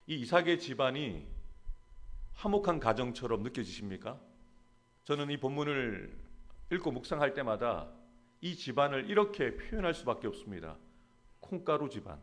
이 이삭의 집안이 화목한 가정처럼 느껴지십니까? 저는 이 본문을 읽고 묵상할 때마다 이 집안을 이렇게 표현할 수밖에 없습니다. 콩가루 집안.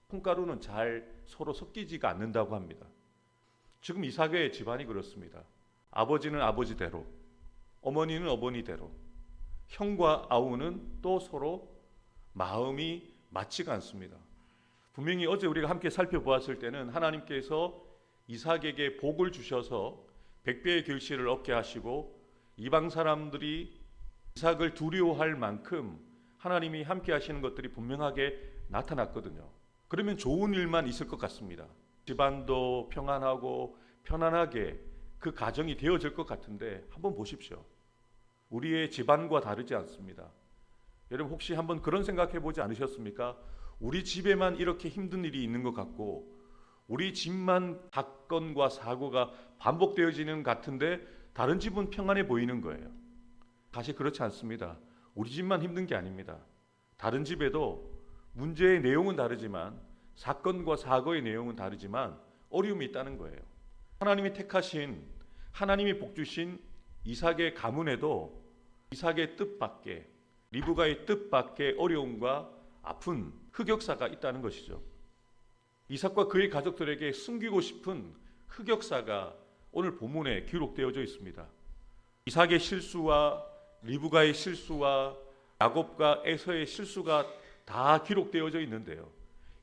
콩가루는 잘 서로 섞이지가 않는다고 합니다. 지금 이삭의 집안이 그렇습니다. 아버지는 아버지대로, 어머니는 어머니대로, 형과 아우는 또 서로 마음이 맞지가 않습니다. 분명히 어제 우리가 함께 살펴보았을 때는 하나님께서 이삭에게 복을 주셔서 100배의 결실을 얻게 하시고 이방 사람들이 이삭을 두려워할 만큼 하나님이 함께 하시는 것들이 분명하게 나타났거든요. 그러면 좋은 일만 있을 것 같습니다. 집안도 평안하고 편안하게 그 가정이 되어질 것 같은데 한번 보십시오. 우리의 집안과 다르지 않습니다. 여러분 혹시 한번 그런 생각해 보지 않으셨습니까? 우리 집에만 이렇게 힘든 일이 있는 것 같고 우리 집만 사건과 사고가 반복되어지는 것 같은데 다른 집은 평안해 보이는 거예요. 사실 그렇지 않습니다. 우리 집만 힘든 게 아닙니다. 다른 집에도 문제의 내용은 다르지만 사건과 사고의 내용은 다르지만 어려움이 있다는 거예요. 하나님이 택하신, 하나님이 복주신 이삭의 가문에도 이삭의 뜻밖의, 리브가의 뜻밖의 어려움과 아픈 흑역사가 있다는 것이죠. 이삭과 그의 가족들에게 숨기고 싶은 흑역사가 오늘 본문에 기록되어져 있습니다. 이삭의 실수와 리브가의 실수와 야곱과 에서의 실수가 다 기록되어져 있는데요.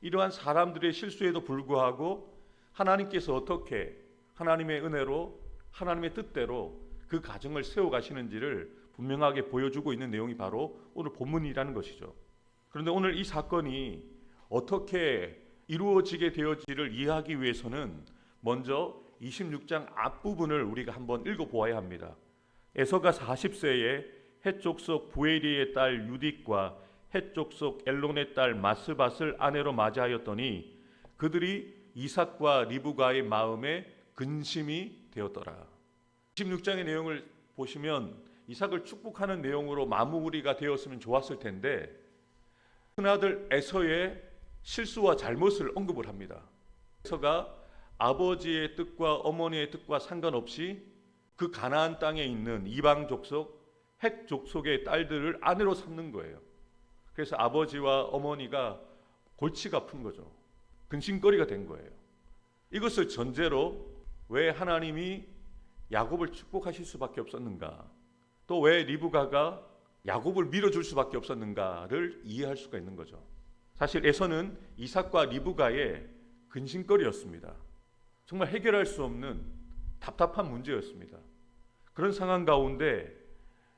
이러한 사람들의 실수에도 불구하고 하나님께서 어떻게 하나님의 은혜로 하나님의 뜻대로 그 가정을 세워가시는지를 분명하게 보여주고 있는 내용이 바로 오늘 본문이라는 것이죠. 그런데 오늘 이 사건이 어떻게 이루어지게 되어지를 이해하기 위해서는 먼저 26장 앞부분을 우리가 한번 읽어보아야 합니다. 에서가 40세에 헷 족속 부에리의 딸 유딕과 헷 족속 엘론의 딸 마스밧을 아내로 맞이하였더니 그들이 이삭과 리브가의 마음에 근심이 되었더라. 26장의 내용을 보시면 이삭을 축복하는 내용으로 마무리가 되었으면 좋았을 텐데 큰아들 에서의 실수와 잘못을 언급을 합니다. 에서가 아버지의 뜻과 어머니의 뜻과 상관없이 그 가나안 땅에 있는 이방 족속 헷 족속의 딸들을 아내로 삼는 거예요. 그래서 아버지와 어머니가 골치가 아픈 거죠. 근심거리가 된 거예요. 이것을 전제로 왜 하나님이 야곱을 축복하실 수밖에 없었는가, 또 왜 리브가가 야곱을 밀어줄 수밖에 없었는가를 이해할 수가 있는 거죠. 사실 에서는 이삭과 리브가의 근심거리였습니다. 정말 해결할 수 없는 답답한 문제였습니다. 그런 상황 가운데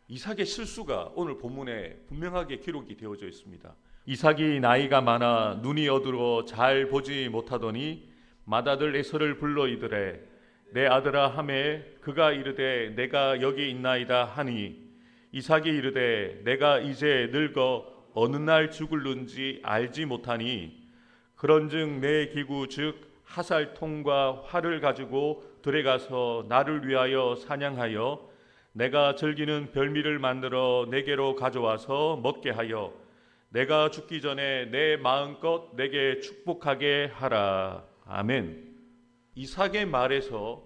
이삭의 실수가 오늘 본문에 분명하게 기록이 되어져 있습니다. 이삭이 나이가 많아 눈이 어두워 잘 보지 못하더니 맏아들 에서를 불러 이르되 내 아들아 하매 그가 이르되 내가 여기 있나이다 하니 이삭이 이르되 내가 이제 늙어 어느 날 죽을는지 알지 못하니 그런즉 내 기구 즉 하살통과 활을 가지고 들에 가서 나를 위하여 사냥하여 내가 즐기는 별미를 만들어 내게로 가져와서 먹게 하여 내가 죽기 전에 내 마음껏 내게 축복하게 하라. 아멘. 이삭의 말에서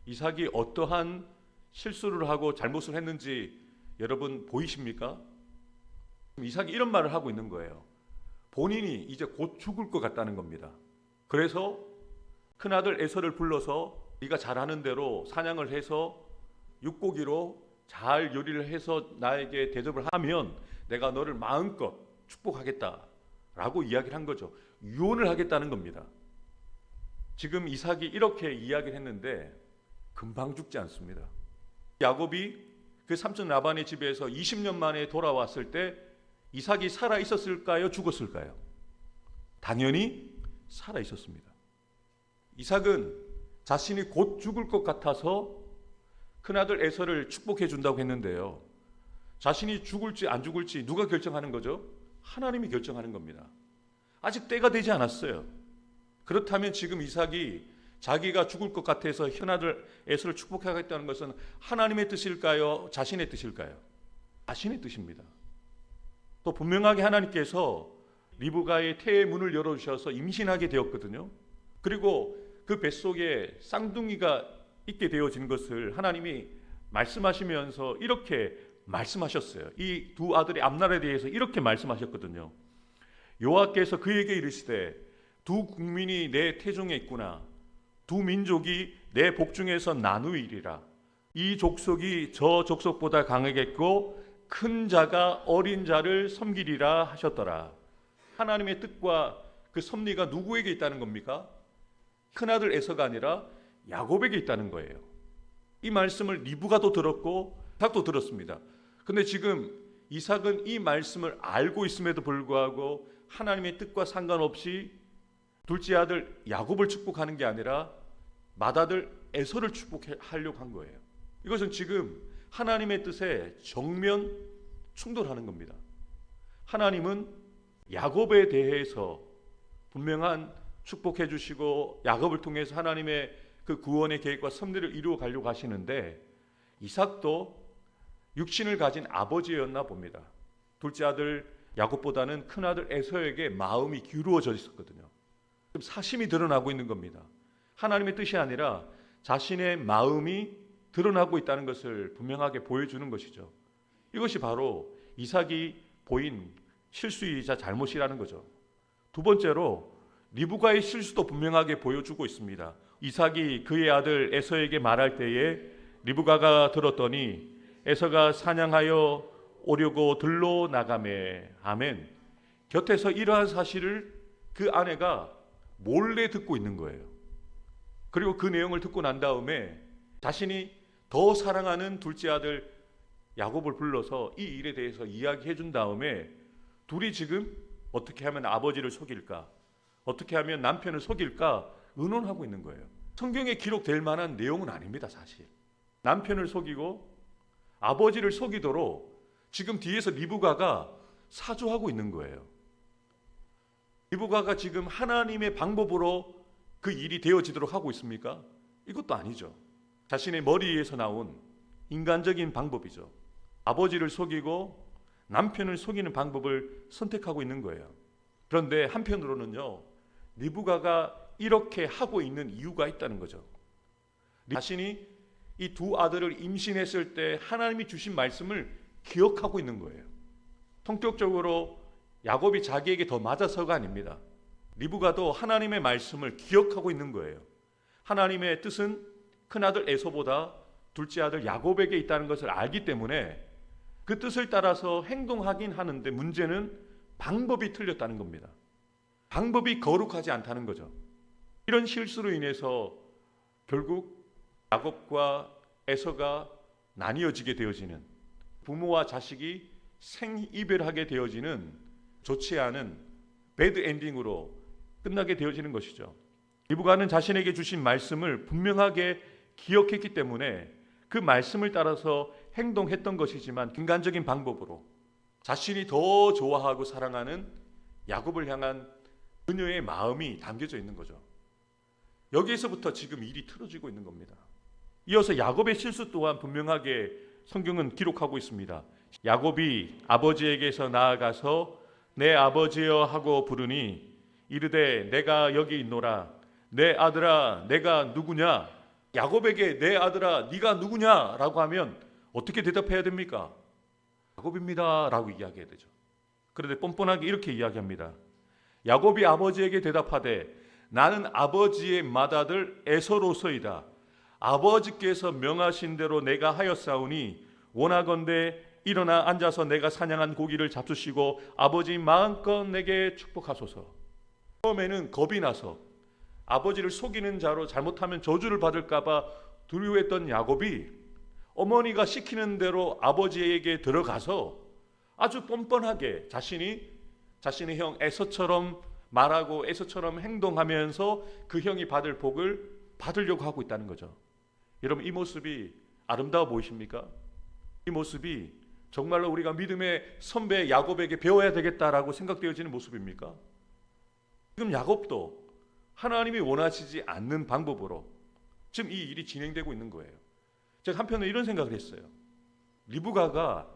이삭이 어떠한 실수를 하고 잘못을 했는지 여러분 보이십니까? 이삭이 이런 말을 하고 있는 거예요. 본인이 이제 곧 죽을 것 같다는 겁니다. 그래서 큰아들 에서를 불러서 네가 잘하는 대로 사냥을 해서 육고기로 잘 요리를 해서 나에게 대접을 하면 내가 너를 마음껏 축복하겠다라고 이야기를 한 거죠. 유언을 하겠다는 겁니다. 지금 이삭이 이렇게 이야기를 했는데 금방 죽지 않습니다. 야곱이 그 삼촌 라반의 집에서 20년 만에 돌아왔을 때 이삭이 살아 있었을까요? 죽었을까요? 당연히 살아 있었습니다. 이삭은 자신이 곧 죽을 것 같아서 큰아들 에서를 축복해 준다고 했는데요. 자신이 죽을지 안 죽을지 누가 결정하는 거죠? 하나님이 결정하는 겁니다. 아직 때가 되지 않았어요. 그렇다면 지금 이삭이 자기가 죽을 것 같아서 큰아들 에서를 축복하겠다는 것은 하나님의 뜻일까요? 자신의 뜻일까요? 자신의 뜻입니다. 또 분명하게 하나님께서 리브가의 태의 문을 열어주셔서 임신하게 되었거든요. 그리고 그 뱃속에 쌍둥이가 있게 되어진 것을 하나님이 말씀하시면서 이렇게 말씀하셨어요. 이 두 아들의 앞날에 대해서 이렇게 말씀하셨거든요. 여호와께서 그에게 이르시되 두 국민이 내 태중에 있구나. 두 민족이 내 복중에서 나누이리라. 이 족속이 저 족속보다 강하겠고 큰 자가 어린 자를 섬기리라 하셨더라. 하나님의 뜻과 그 섭리가 누구에게 있다는 겁니까? 큰아들 에서가 아니라 야곱에게 있다는 거예요. 이 말씀을 리브가도 들었고 이삭도 들었습니다. 근데 지금 이삭은 이 말씀을 알고 있음에도 불구하고 하나님의 뜻과 상관없이 둘째 아들 야곱을 축복하는 게 아니라 맏아들 에서를 축복하려고 한 거예요. 이것은 지금 하나님의 뜻에 정면 충돌하는 겁니다. 하나님은 야곱에 대해서 분명한 축복해 주시고 야곱을 통해서 하나님의 그 구원의 계획과 섭리를 이루어 가려고 하시는데 이삭도 육신을 가진 아버지였나 봅니다. 둘째 아들 야곱보다는 큰아들 에서에게 마음이 기울어져 있었거든요. 사심이 드러나고 있는 겁니다. 하나님의 뜻이 아니라 자신의 마음이 드러나고 있다는 것을 분명하게 보여주는 것이죠. 이것이 바로 이삭이 보인 실수이자 잘못이라는 거죠. 두 번째로 리브가의 실수도 분명하게 보여주고 있습니다. 이삭이 그의 아들 에서에게 말할 때에 리브가가 들었더니 에서가 사냥하여 오려고 들로 나가매. 아멘. 곁에서 이러한 사실을 그 아내가 몰래 듣고 있는 거예요. 그리고 그 내용을 듣고 난 다음에 자신이 더 사랑하는 둘째 아들 야곱을 불러서 이 일에 대해서 이야기해 준 다음에 둘이 지금 어떻게 하면 아버지를 속일까, 어떻게 하면 남편을 속일까 의논하고 있는 거예요. 성경에 기록될 만한 내용은 아닙니다. 사실 남편을 속이고 아버지를 속이도록 지금 뒤에서 리브가가 사주하고 있는 거예요. 리브가가 지금 하나님의 방법으로 그 일이 되어지도록 하고 있습니까? 이것도 아니죠. 자신의 머리에서 나온 인간적인 방법이죠. 아버지를 속이고 남편을 속이는 방법을 선택하고 있는 거예요. 그런데 한편으로는요, 리브가가 이렇게 하고 있는 이유가 있다는 거죠. 자신이 이 두 아들을 임신했을 때 하나님이 주신 말씀을 기억하고 있는 거예요. 성격적으로 야곱이 자기에게 더 맞아서가 아닙니다. 리브가도 하나님의 말씀을 기억하고 있는 거예요. 하나님의 뜻은 큰아들 에서보다 둘째 아들 야곱에게 있다는 것을 알기 때문에 그 뜻을 따라서 행동하긴 하는데 문제는 방법이 틀렸다는 겁니다. 방법이 거룩하지 않다는 거죠. 이런 실수로 인해서 결국 야곱과 에서가 나뉘어지게 되어지는, 부모와 자식이 생이별하게 되어지는 좋지 않은 배드 엔딩으로 끝나게 되어지는 것이죠. 리브가는 자신에게 주신 말씀을 분명하게 기억했기 때문에 그 말씀을 따라서 행동했던 것이지만 인간적인 방법으로 자신이 더 좋아하고 사랑하는 야곱을 향한 그녀의 마음이 담겨져 있는 거죠. 여기에서부터 지금 일이 틀어지고 있는 겁니다. 이어서 야곱의 실수 또한 분명하게 성경은 기록하고 있습니다. 야곱이 아버지에게서 나아가서 내 아버지여 하고 부르니 이르되 내가 여기 있노라. 내 아들아 내가 누구냐? 야곱에게 내 아들아 네가 누구냐라고 하면 어떻게 대답해야 됩니까? 야곱입니다 라고 이야기해야 되죠. 그런데 뻔뻔하게 이렇게 이야기합니다. 야곱이 아버지에게 대답하되 나는 아버지의 맏아들 에서로서이다. 아버지께서 명하신 대로 내가 하였사오니 원하건대 일어나 앉아서 내가 사냥한 고기를 잡수시고 아버지 마음껏 내게 축복하소서. 처음에는 겁이 나서 아버지를 속이는 자로 잘못하면 저주를 받을까 봐 두려워했던 야곱이 어머니가 시키는 대로 아버지에게 들어가서 아주 뻔뻔하게 자신의 형 에서처럼 말하고 에서처럼 행동하면서 그 형이 받을 복을 받으려고 하고 있다는 거죠. 여러분, 이 모습이 아름다워 보이십니까? 이 모습이 정말로 우리가 믿음의 선배 야곱에게 배워야 되겠다라고 생각되어지는 모습입니까? 지금 야곱도 하나님이 원하시지 않는 방법으로 지금 이 일이 진행되고 있는 거예요. 제가 한편으로 이런 생각을 했어요. 리브가가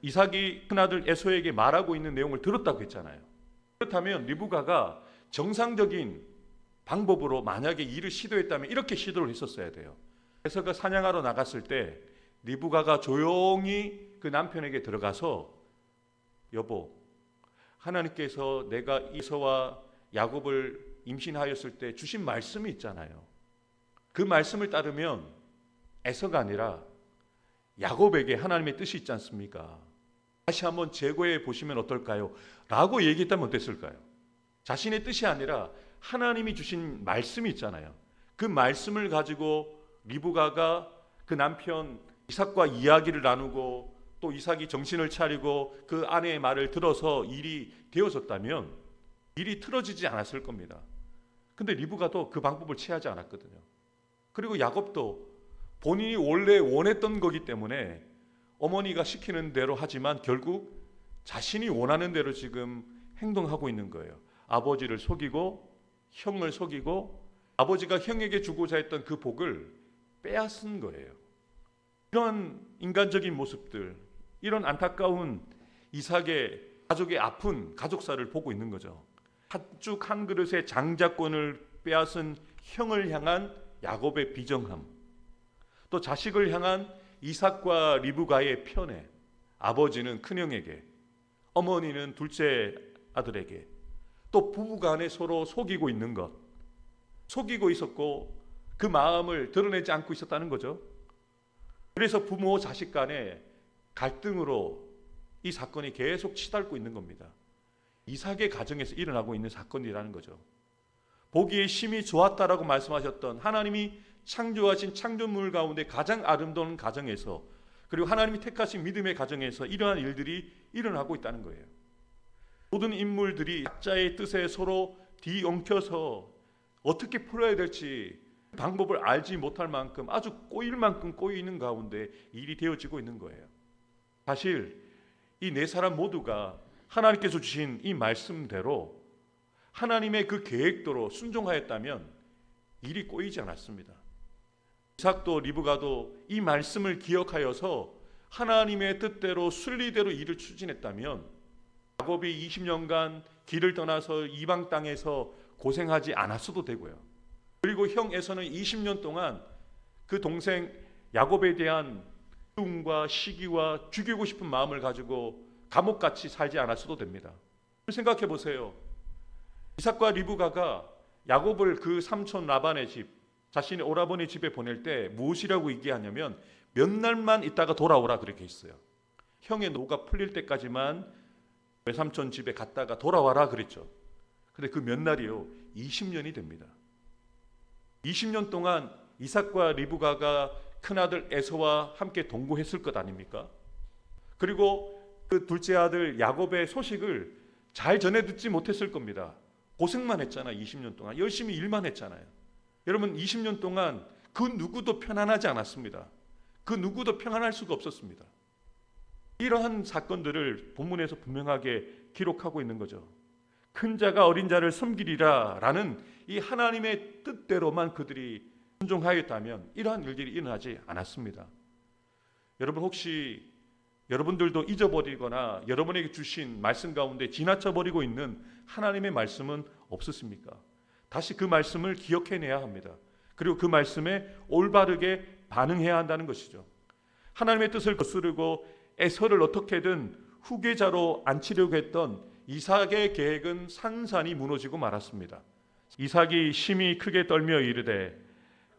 이삭이 큰아들 에서에게 말하고 있는 내용을 들었다고 했잖아요. 그렇다면 리브가가 정상적인 방법으로 만약에 일을 시도했다면 이렇게 시도를 했었어야 돼요. 그래서 그 사냥하러 나갔을 때 리브가가 조용히 그 남편에게 들어가서 여보, 하나님께서 내가 이서와 야곱을 임신하였을 때 주신 말씀이 있잖아요. 그 말씀을 따르면 에서가 아니라 야곱에게 하나님의 뜻이 있지 않습니까? 다시 한번 재고해 보시면 어떨까요? 라고 얘기했다면 어땠을까요? 자신의 뜻이 아니라 하나님이 주신 말씀이 있잖아요. 그 말씀을 가지고 리브가가 그 남편 이삭과 이야기를 나누고 또 이삭이 정신을 차리고 그 아내의 말을 들어서 일이 되어졌다면 일이 틀어지지 않았을 겁니다. 근데 리브가도 그 방법을 취하지 않았거든요. 그리고 야곱도 본인이 원래 원했던 거기 때문에 어머니가 시키는 대로 하지만 결국 자신이 원하는 대로 지금 행동하고 있는 거예요. 아버지를 속이고 형을 속이고 아버지가 형에게 주고자 했던 그 복을 빼앗은 거예요. 이런 인간적인 모습들, 이런 안타까운 이삭의 가족의 아픈 가족사를 보고 있는 거죠. 팥죽 한 그릇의 장자권을 빼앗은 형을 향한 야곱의 비정함, 또 자식을 향한 이삭과 리브가의 편애, 아버지는 큰형에게, 어머니는 둘째 아들에게, 또 부부간에 서로 속이고 있는 것, 속이고 있었고 그 마음을 드러내지 않고 있었다는 거죠. 그래서 부모 자식 간의 갈등으로 이 사건이 계속 치닫고 있는 겁니다. 이삭의 가정에서 일어나고 있는 사건이라는 거죠. 보기에 심히 좋았다라고 말씀하셨던 하나님이 창조하신 창조물 가운데 가장 아름다운 가정에서, 그리고 하나님이 택하신 믿음의 가정에서 이러한 일들이 일어나고 있다는 거예요. 모든 인물들이 각자의 뜻에 서로 뒤엉켜서 어떻게 풀어야 될지 방법을 알지 못할 만큼 아주 꼬일 만큼 꼬이는 가운데 일이 되어지고 있는 거예요. 사실 이 네 사람 모두가 하나님께서 주신 이 말씀대로 하나님의 그 계획대로 순종하였다면 일이 꼬이지 않았습니다. 이삭도 리브가도 이 말씀을 기억하여서 하나님의 뜻대로 순리대로 일을 추진했다면 야곱이 20년간 길을 떠나서 이방 땅에서 고생하지 않았어도 되고요. 그리고 형 에서는 20년 동안 그 동생 야곱에 대한 미움과 시기와 죽이고 싶은 마음을 가지고 감옥같이 살지 않았어도 됩니다. 생각해 보세요. 이삭과 리브가가 야곱을 그 삼촌 라반의 집, 자신의 오라버니 집에 보낼 때 무엇이라고 얘기하냐면 몇 날만 있다가 돌아오라 그렇게 했어요. 형의 노가 풀릴 때까지만 외삼촌 집에 갔다가 돌아와라 그랬죠. 근데 그 몇 날이요? 20년이 됩니다. 20년 동안 이삭과 리브가가 큰아들 에서와 함께 동거했을 것 아닙니까? 그리고 그 둘째 아들 야곱의 소식을 잘 전해 듣지 못했을 겁니다. 고생만 했잖아요. 20년 동안 열심히 일만 했잖아요. 여러분 20년 동안 그 누구도 편안하지 않았습니다. 그 누구도 평안할 수가 없었습니다. 이러한 사건들을 본문에서 분명하게 기록하고 있는 거죠. 큰 자가 어린 자를 섬기리라 라는 이 하나님의 뜻대로만 그들이 순종하였다면 이러한 일들이 일어나지 않았습니다. 여러분 혹시 여러분들도 잊어버리거나 여러분에게 주신 말씀 가운데 지나쳐버리고 있는 하나님의 말씀은 없으십니까? 다시 그 말씀을 기억해내야 합니다. 그리고 그 말씀에 올바르게 반응해야 한다는 것이죠. 하나님의 뜻을 거스르고 에서를 어떻게든 후계자로 앉히려고 했던 이삭의 계획은 산산이 무너지고 말았습니다. 이삭이 심히 크게 떨며 이르되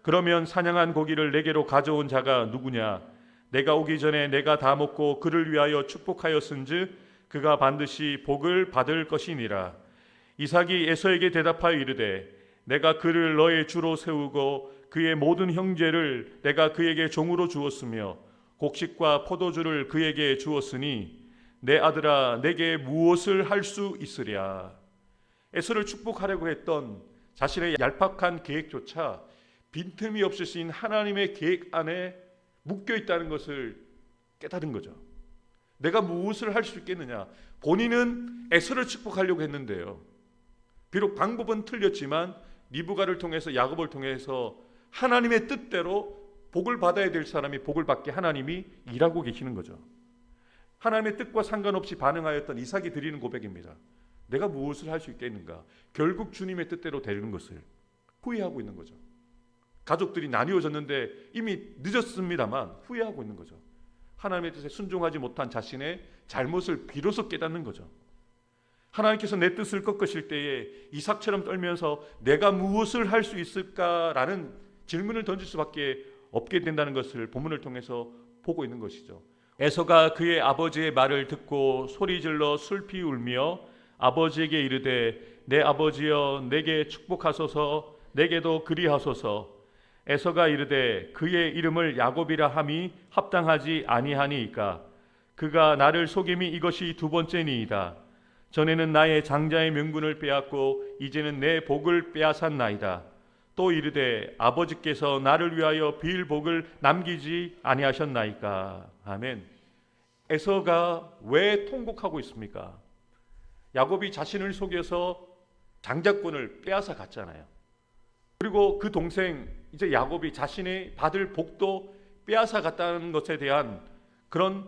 그러면 사냥한 고기를 내게로 가져온 자가 누구냐? 내가 오기 전에 내가 다 먹고 그를 위하여 축복하였은즉 그가 반드시 복을 받을 것이니라. 이삭이 에서에게 대답하여 이르되 내가 그를 너의 주로 세우고 그의 모든 형제를 내가 그에게 종으로 주었으며 곡식과 포도주를 그에게 주었으니 내 아들아 내게 무엇을 할 수 있으랴. 에서를 축복하려고 했던 자신의 얄팍한 계획조차 빈틈이 없으신 하나님의 계획 안에 묶여 있다는 것을 깨달은 거죠. 내가 무엇을 할 수 있겠느냐. 본인은 에서를 축복하려고 했는데요. 비록 방법은 틀렸지만 리브가를 통해서 야곱을 통해서 하나님의 뜻대로 복을 받아야 될 사람이 복을 받게 하나님이 일하고 계시는 거죠. 하나님의 뜻과 상관없이 반응하였던 이삭이 드리는 고백입니다. 내가 무엇을 할 수 있겠는가? 결국 주님의 뜻대로 되는 것을. 후회하고 있는 거죠. 가족들이 나뉘어졌는데 이미 늦었습니다만 후회하고 있는 거죠. 하나님의 뜻에 순종하지 못한 자신의 잘못을 비로소 깨닫는 거죠. 하나님께서 내 뜻을 꺾으실 때에 이삭처럼 떨면서 내가 무엇을 할 수 있을까라는 질문을 던질 수밖에 없게 된다는 것을 본문을 통해서 보고 있는 것이죠. 에서가 그의 아버지의 말을 듣고 소리질러 슬피 울며 아버지에게 이르되 내 아버지여 내게 축복하소서 내게도 그리하소서. 에서가 이르되 그의 이름을 야곱이라 함이 합당하지 아니하니이까 그가 나를 속임이 이것이 두 번째니이다. 전에는 나의 장자의 명분을 빼앗고 이제는 내 복을 빼앗았나이다. 또 이르되 아버지께서 나를 위하여 빌 복을 남기지 아니하셨나이까. 아멘. 에서가 왜 통곡하고 있습니까? 야곱이 자신을 속여서 장자권을 빼앗아 갔잖아요. 그리고 그 동생 이제 야곱이 자신의 받을 복도 빼앗아 갔다는 것에 대한 그런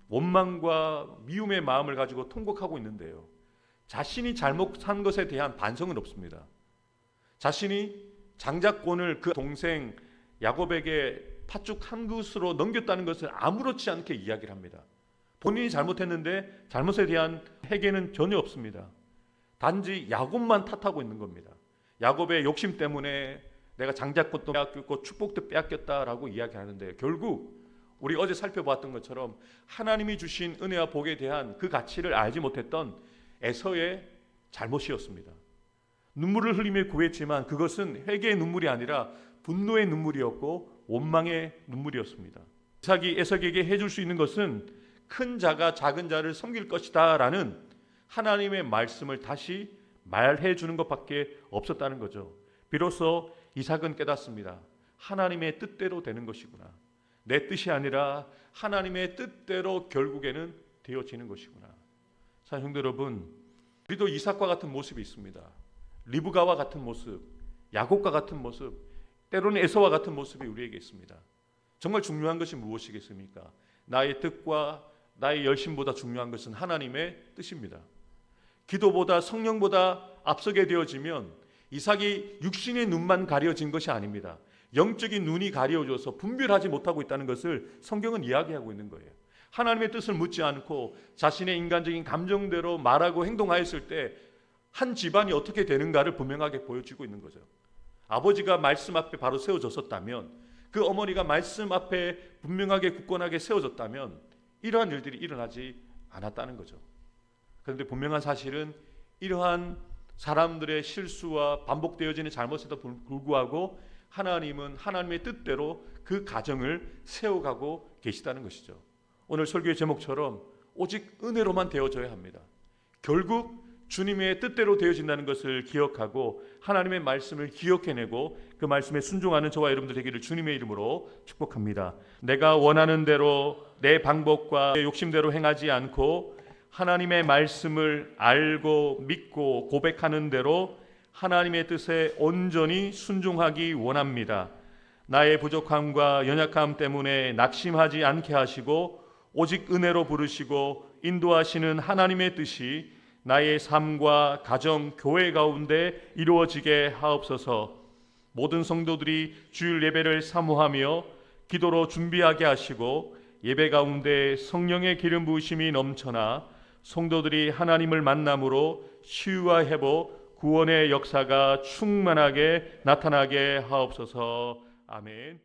원망과 미움의 마음을 가지고 통곡하고 있는데요. 자신이 잘못한 것에 대한 반성은 없습니다. 자신이 장자권을 그 동생 야곱에게 팥죽 한 그릇으로 넘겼다는 것을 아무렇지 않게 이야기를 합니다. 본인이 잘못했는데 잘못에 대한 회개는 전혀 없습니다. 단지 야곱만 탓하고 있는 겁니다. 야곱의 욕심 때문에 내가 장자권도 빼앗겼고 축복도 빼앗겼다라고 이야기하는데 결국 우리 어제 살펴봤던 것처럼 하나님이 주신 은혜와 복에 대한 그 가치를 알지 못했던 에서의 잘못이었습니다. 눈물을 흘리며 구했지만 그것은 회개의 눈물이 아니라 분노의 눈물이었고 원망의 눈물이었습니다. 이삭이 에서에게 해줄 수 있는 것은 큰 자가 작은 자를 섬길 것이다 라는 하나님의 말씀을 다시 말해 주는 것밖에 없었다는 거죠. 비로소 이삭은 깨닫습니다. 하나님의 뜻대로 되는 것이구나. 내 뜻이 아니라 하나님의 뜻대로 결국에는 되어지는 것이구나. 사랑하는 성도 여러분, 우리도 이삭과 같은 모습이 있습니다. 리브가와 같은 모습, 야곱과 같은 모습, 때로는 에서와 같은 모습이 우리에게 있습니다. 정말 중요한 것이 무엇이겠습니까? 나의 뜻과 나의 열심보다 중요한 것은 하나님의 뜻입니다. 기도보다 성령보다 앞서게 되어지면 이삭이 육신의 눈만 가려진 것이 아닙니다. 영적인 눈이 가려져서 분별하지 못하고 있다는 것을 성경은 이야기하고 있는 거예요. 하나님의 뜻을 묻지 않고 자신의 인간적인 감정대로 말하고 행동하였을 때 한 집안이 어떻게 되는가를 분명하게 보여주고 있는 거죠. 아버지가 말씀 앞에 바로 세워졌었다면, 그 어머니가 말씀 앞에 분명하게 굳건하게 세워졌다면 이러한 일들이 일어나지 않았다는 거죠. 그런데 분명한 사실은 이러한 사람들의 실수와 반복되어지는 잘못에도 불구하고 하나님은 하나님의 뜻대로 그 가정을 세워가고 계시다는 것이죠. 오늘 설교의 제목처럼 오직 은혜로만 되어져야 합니다. 결국 주님의 뜻대로 되어진다는 것을 기억하고 하나님의 말씀을 기억해내고 그 말씀에 순종하는 저와 여러분들 되기를 주님의 이름으로 축복합니다. 내가 원하는 대로 내 방법과 내 욕심대로 행하지 않고 하나님의 말씀을 알고 믿고 고백하는 대로 하나님의 뜻에 온전히 순종하기 원합니다. 나의 부족함과 연약함 때문에 낙심하지 않게 하시고 오직 은혜로 부르시고 인도하시는 하나님의 뜻이 나의 삶과 가정, 교회 가운데 이루어지게 하옵소서. 모든 성도들이 주일 예배를 사모하며 기도로 준비하게 하시고 예배 가운데 성령의 기름 부으심이 넘쳐나 성도들이 하나님을 만남으로 치유와 회복, 구원의 역사가 충만하게 나타나게 하옵소서. 아멘.